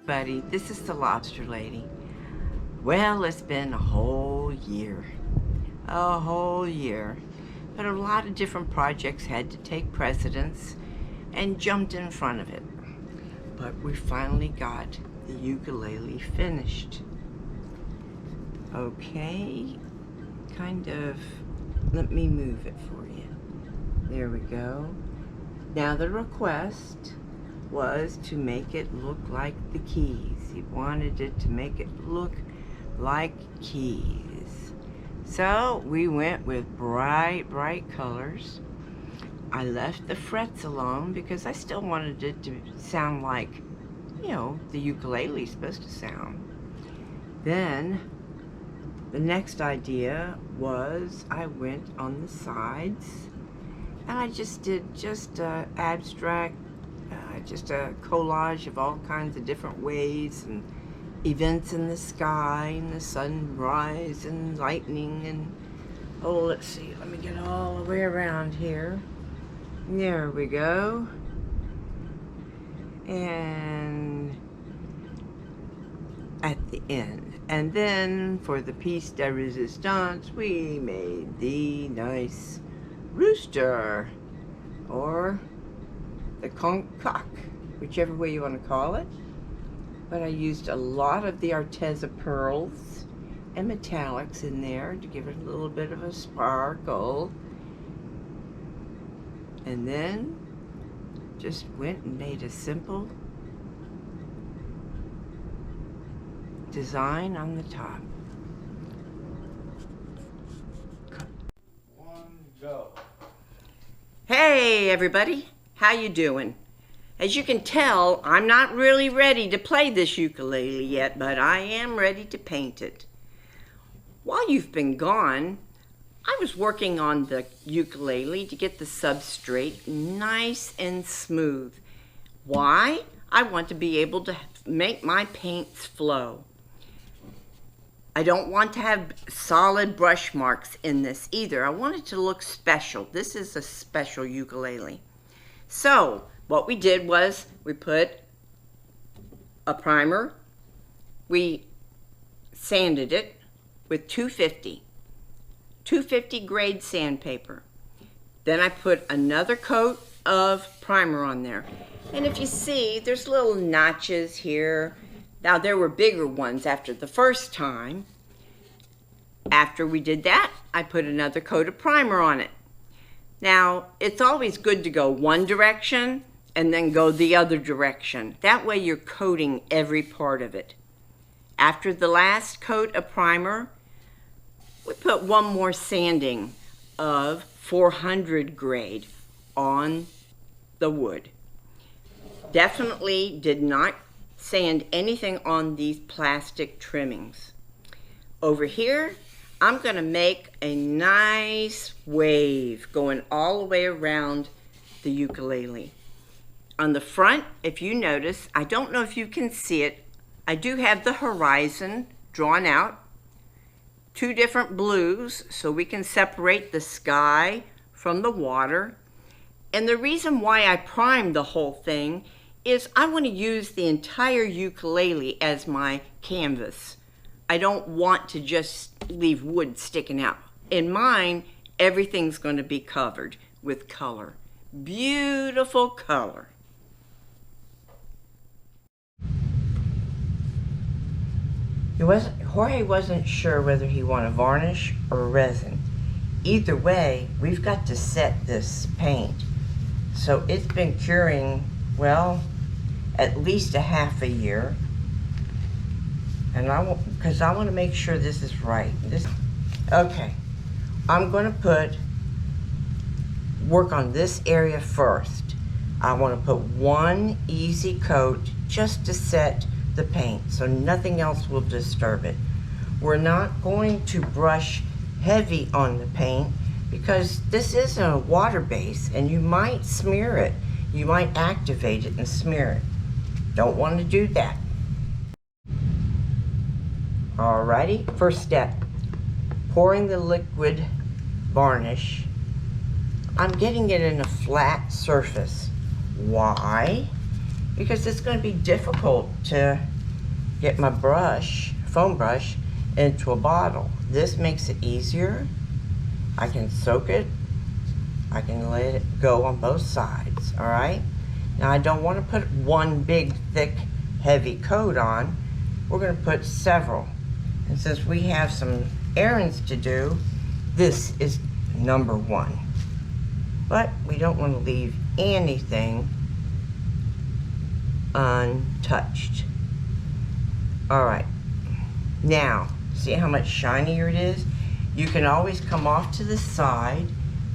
everybody, this is the Lobster Lady. Well, it's been a whole year, but a lot of different projects had to take precedence and jumped in front of it. But we finally got the ukulele finished. Okay, let me move it for you. There we go. Now the request was to make it look like the keys. He wanted it to make it look like keys. So we went with bright colors. I left the frets alone because I still wanted it to sound like, you know, the ukulele is supposed to sound. Then the next idea was I went on the sides and I just did abstract, just a collage of all kinds of different ways and events in the sky and the sunrise and lightning and, oh, let's see, let me get all the way around here. There we go. And at the end. And then for the piece de resistance, we made the nice rooster, or the conch, whichever way you want to call it. But I used a lot of the Arteza pearls and metallics in there to give it a little bit of a sparkle. And then just went and made a simple design on the top. Go. Hey everybody, how you doing? As you can tell, I'm not really ready to play this ukulele yet, but I am ready to paint it. While you've been gone, I was working on the ukulele to get the substrate nice and smooth. Why? I want to be able to make my paints flow. I don't want to have solid brush marks in this either. I want it to look special. This is a special ukulele. So what we did was we put a primer. We sanded it with 250 grade sandpaper. Then I put another coat of primer on there. And if you see, there's little notches here. Now, there were bigger ones after the first time. After we did that, I put another coat of primer on it. Now, it's always good to go one direction and then go the other direction. That way you're coating every part of it. After the last coat of primer, we put one more sanding of 400 grade on the wood. Definitely did not sand anything on these plastic trimmings. Over here, I'm going to make a nice wave going all the way around the ukulele. On the front, if you notice, I don't know if you can see it, I do have the horizon drawn out, two different blues so we can separate the sky from the water. And the reason why I primed the whole thing is I want to use the entire ukulele as my canvas. I don't want to just leave wood sticking out. In mine, everything's going to be covered with color. Beautiful color. Jorge wasn't sure whether he wanted varnish or resin. Either way, we've got to set this paint. So it's been curing, well, at least a half a year. And because I want to make sure this is right. Okay, I'm going to work on this area first. I want to put one easy coat just to set the paint so nothing else will disturb it. We're not going to brush heavy on the paint because this isn't a water base and you might smear it. You might activate it and smear it. Don't want to do that. Alrighty, first step, pouring the liquid varnish. I'm getting it in a flat surface. Why? Because it's going to be difficult to get my brush, foam brush, into a bottle. This makes it easier. I can soak it. I can let it go on both sides, all right? Now I don't want to put one big, thick, heavy coat on. We're gonna put several. And since we have some errands to do, this is number 1. But we don't want to leave anything untouched. All right, now, see how much shinier it is? You can always come off to the side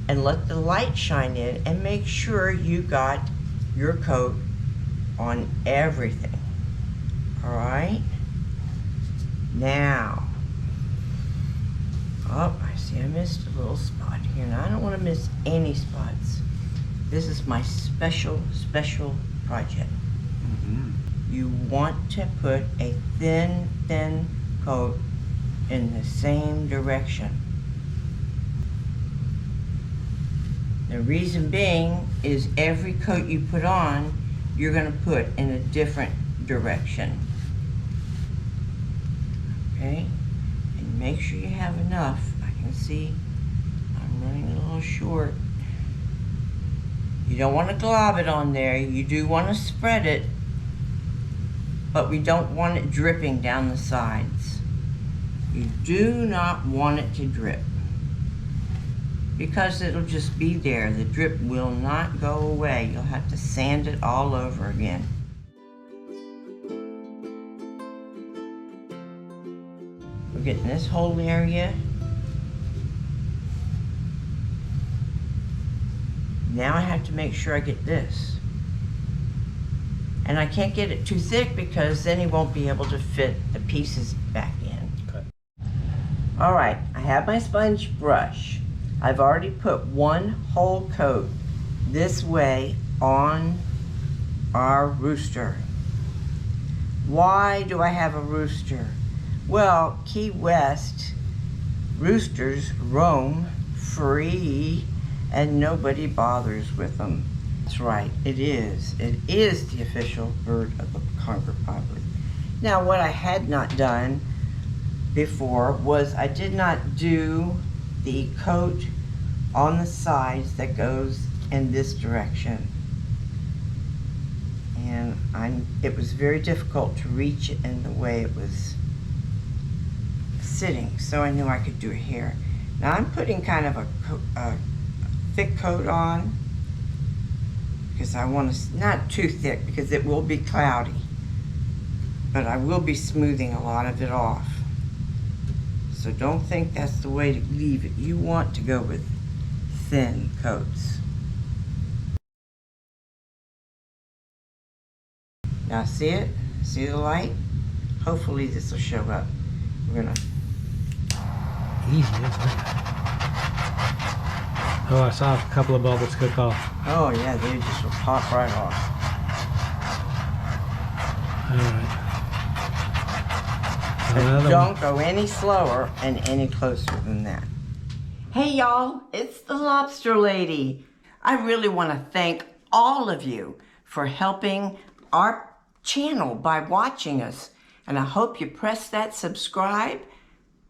and let the light shine in and make sure you got your coat on everything. All right? Now, oh, I see I missed a little spot here. Now, I don't want to miss any spots. This is my special project. You want to put a thin coat in the same direction. The reason being is every coat you put on, you're going to put in a different direction. Okay? And make sure you have enough. I can see I'm running a little short. You don't want to glob it on there. You do want to spread it, but we don't want it dripping down the sides. You do not want it to drip, because it'll just be there. The drip will not go away. You'll have to sand it all over again. We're getting this whole area. Now I have to make sure I get this. And I can't get it too thick because then he won't be able to fit the pieces back in. Okay. All right, I have my sponge brush. I've already put one whole coat this way on our rooster. Why do I have a rooster? Well, Key West roosters roam free and nobody bothers with them. That's right, it is. It is the official bird of the Concord Republic. Now, what I had not done before was I did not do the coat on the sides that goes in this direction. And it was very difficult to reach it in the way it was sitting, so I knew I could do it here. Now I'm putting kind of a thick coat on, because I want to, not too thick because it will be cloudy, but I will be smoothing a lot of it off. So don't think that's the way to leave it. You want to go with thin coats. Now see it? See the light? Hopefully this will show up. We're gonna... Easy, isn't it? Oh, I saw a couple of bubbles cook off. Oh yeah, they just will pop right off. Alright. Don't go any slower and any closer than that. Hey y'all, it's the Lobster Lady. I really want to thank all of you for helping our channel by watching us. And I hope you press that subscribe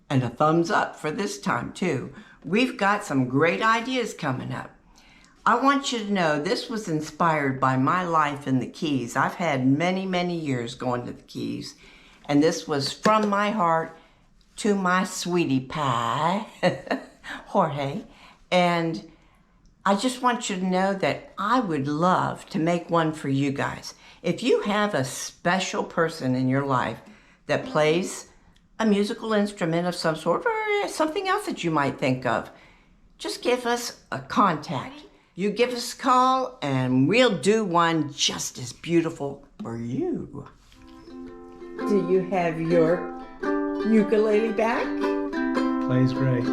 and a thumbs up for this time too. We've got some great ideas coming up. I want you to know this was inspired by my life in the Keys. I've had many years going to the Keys. And this was from my heart to my sweetie pie, Jorge. And I just want you to know that I would love to make one for you guys. If you have a special person in your life that plays a musical instrument of some sort or something else that you might think of, just give us a contact. You give us a call and we'll do one just as beautiful for you. Do you have your ukulele back? Plays great.